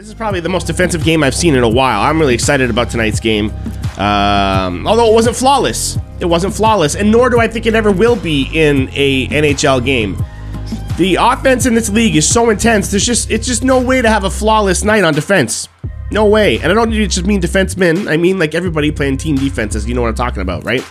This is probably the most defensive game I've seen in a while. I'm really excited about tonight's game. Although it wasn't flawless. It wasn't flawless, and nor do I think it ever will be in a NHL game. The offense in this league is so intense, it's just no way to have a flawless night on defense. No way. And I don't just mean defensemen. I mean like everybody playing team defenses. You know what I'm talking about, right?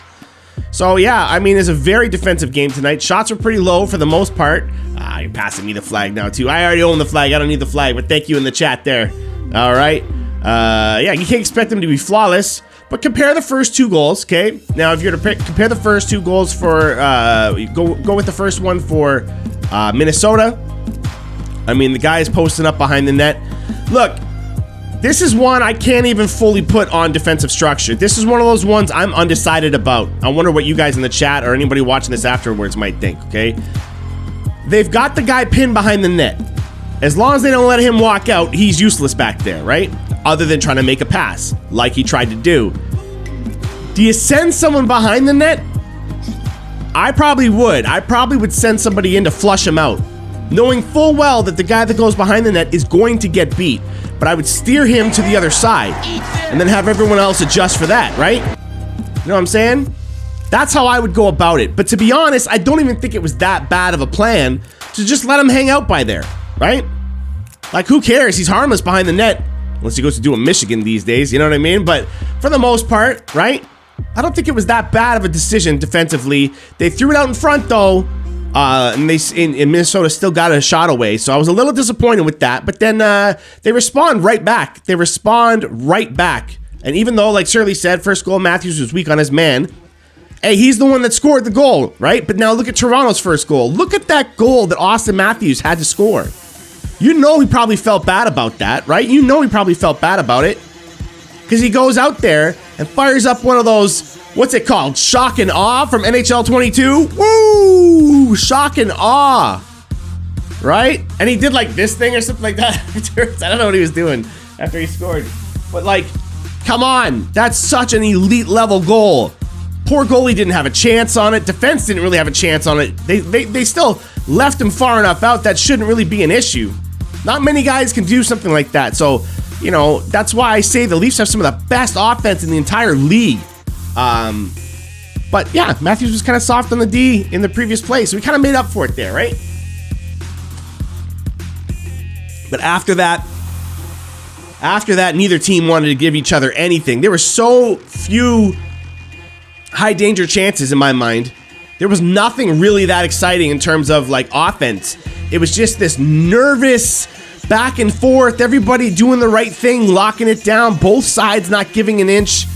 So yeah, I mean, it's a very defensive game tonight. Shots were pretty low for the most part. You're passing me the flag now too. I already own the flag. I don't need the flag, but thank you in the chat there. All right. Yeah, you can't expect them to be flawless, but compare the first two goals, okay? Now, if you're to compare the first two goals for, go with the first one for Minnesota. I mean, the guy is posting up behind the net. Look, this is one I can't even fully put on defensive structure. This is one of those ones I'm undecided about. I wonder what you guys in the chat or anybody watching this afterwards might think, okay? They've got the guy pinned behind the net. As long as they don't let him walk out, he's useless back there, right? Other than trying to make a pass, like he tried to do. Do you send someone behind the net? I probably would. I probably would send somebody in to flush him out, knowing full well that the guy that goes behind the net is going to get beat. But I would steer him to the other side and then have everyone else adjust for that, right? You know what I'm saying? That's how I would go about it. But to be honest, I don't even think it was that bad of a plan to just let him hang out by there, right? Like, who cares? He's harmless behind the net. Unless he goes to do a Michigan these days, you know what I mean? But for the most part, right? I don't think it was that bad of a decision defensively. They threw it out in front, though. And in Minnesota still got a shot away. So I was a little disappointed with that. But then they respond right back. And even though, like Shirley said, first goal, Matthews was weak on his man. Hey, he's the one that scored the goal, right? But now look at Toronto's first goal. Look at that goal that Auston Matthews had to score. You know he probably felt bad about that, right? You know he probably felt bad about it. Because he goes out there and fires up one of those, what's it called? Shock and awe from NHL 22? Woo! Shock and awe. Right? And he did like this thing or something like that afterwards. I don't know what he was doing after he scored. But like, come on. That's such an elite level goal. Poor goalie didn't have a chance on it. Defense didn't really have a chance on it. They still left him far enough out. That shouldn't really be an issue. Not many guys can do something like that. So, you know, that's why I say the Leafs have some of the best offense in the entire league. But yeah, Matthews was kind of soft on the D in the previous play, so we kind of made up for it there, right? But after that, neither team wanted to give each other anything. There were so few high danger chances in my mind. There was nothing really that exciting in terms of like offense. It was just this nervous back and forth, everybody doing the right thing, locking it down, both sides not giving an inch.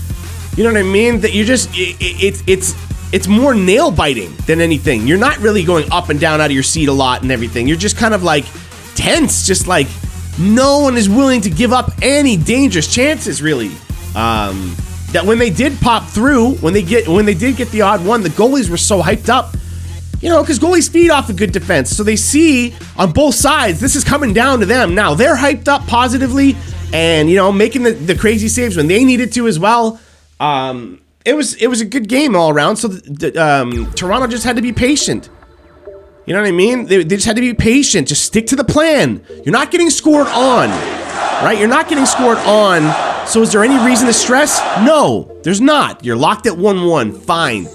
You know what I mean? That you're just, it's more nail biting than anything. You're not really going up and down out of your seat a lot and everything. You're just kind of like tense, just like no one is willing to give up any dangerous chances really. That when they did pop through, when they did get the odd one, the goalies were so hyped up. You know, because goalies feed off a good defense. So they see on both sides, this is coming down to them. Now, they're hyped up positively and, you know, making the crazy saves when they needed to as well. It was a good game all around. So Toronto just had to be patient. You know what I mean? They just had to be patient. Just stick to the plan. You're not getting scored on, right? You're not getting scored on. So is there any reason to stress? No, there's not. You're locked at 1-1. Fine.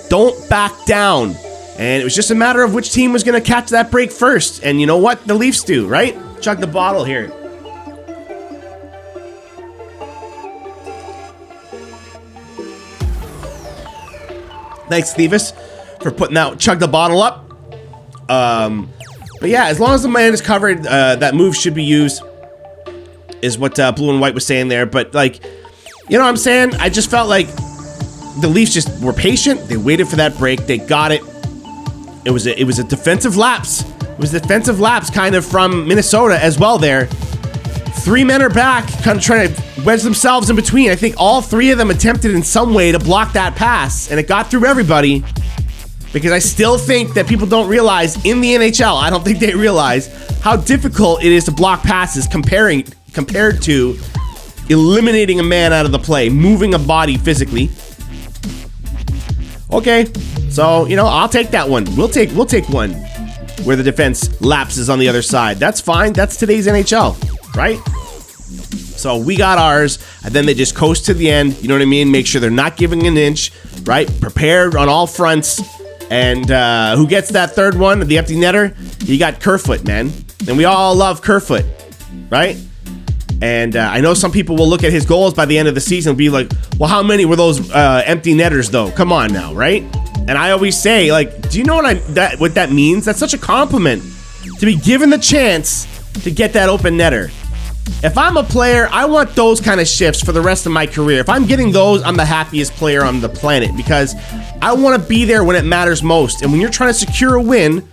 Don't back down. And it was just a matter of which team was going to catch that break first. And you know what? The Leafs do, right? Chug the bottle here. Thanks, Thevis, for putting that chug the bottle up. But yeah, as long as the man is covered, that move should be used, is what Blue and White was saying there. But like, you know what I'm saying? I just felt like the Leafs just were patient. They waited for that break. They got it. It was a defensive lapse. It was a defensive lapse kind of from Minnesota as well there. Three men are back, kind of trying to wedge themselves in between. I think all three of them attempted in some way to block that pass, and it got through everybody. Because I still think that people don't realize in the NHL, I don't think they realize how difficult it is to block passes compared to eliminating a man out of the play, moving a body physically. Okay, so, you know, I'll take that one. We'll take one where the defense lapses on the other side. That's fine. That's today's NHL, right? So we got ours, and then they just coast to the end. You know what I mean? Make sure they're not giving an inch, right? Prepared on all fronts. And who gets that third one, the empty netter? You got Kerfoot, man. And we all love Kerfoot, right? And I know some people will look at his goals by the end of the season and be like, well, how many were those empty netters, though? Come on now, right? And I always say, like, do you know what that means? That's such a compliment to be given the chance to get that open netter. If I'm a player, I want those kind of shifts for the rest of my career. If I'm getting those, I'm the happiest player on the planet because I want to be there when it matters most. And when you're trying to secure a win,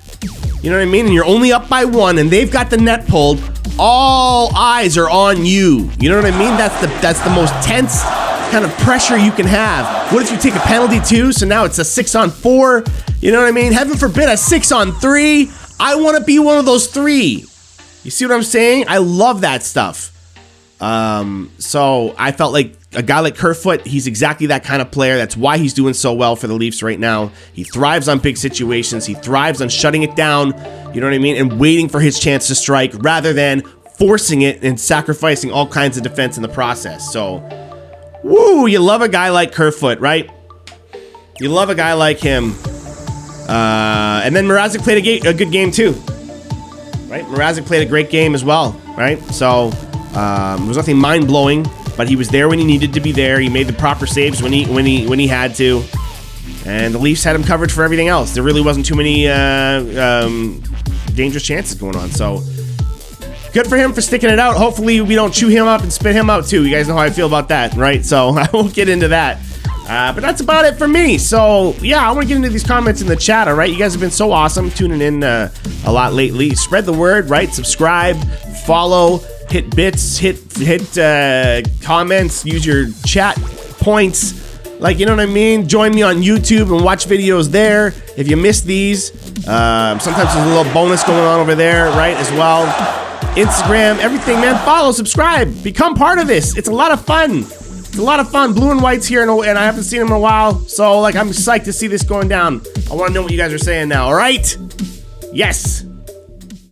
you know what I mean? And you're only up by one and they've got the net pulled, all eyes are on you. You know what I mean? That's the most tense kind of pressure you can have. What if you take a penalty too? So now it's a 6-on-4. You know what I mean? Heaven forbid a 6-on-3. I want to be one of those 3. You see what I'm saying? I love that stuff. So I felt like a guy like Kerfoot, he's exactly that kind of player. That's why he's doing so well for the Leafs right now. He thrives on big situations. He thrives on shutting it down, you know what I mean, and waiting for his chance to strike rather than forcing it and sacrificing all kinds of defense in the process. So, woo, you love a guy like Kerfoot, right? You love a guy like him. And then Mrazek played a good game too. Right, Mrazek played a great game as well, right? So it was nothing mind-blowing, but he was there when he needed to be there. He made the proper saves when he had to, and the Leafs had him covered for everything else. There really wasn't too many dangerous chances going on. So good for him for sticking it out. Hopefully we don't chew him up and spit him out too. You guys know how I feel about that, right? So I won't get into that. But that's about it for me. So, yeah, I want to get into these comments in the chat, all right? You guys have been so awesome tuning in a lot lately. Spread the word, right? Subscribe, follow, hit bits, hit comments, use your chat points. Like, you know what I mean? Join me on YouTube and watch videos there. If you missed these, sometimes there's a little bonus going on over there, right, as well. Instagram, everything, man. Follow, subscribe, become part of this. It's a lot of fun. It's a lot of fun. Blue and white's here, and I haven't seen him in a while. So, like, I'm psyched to see this going down. I want to know what you guys are saying now, all right? Yes.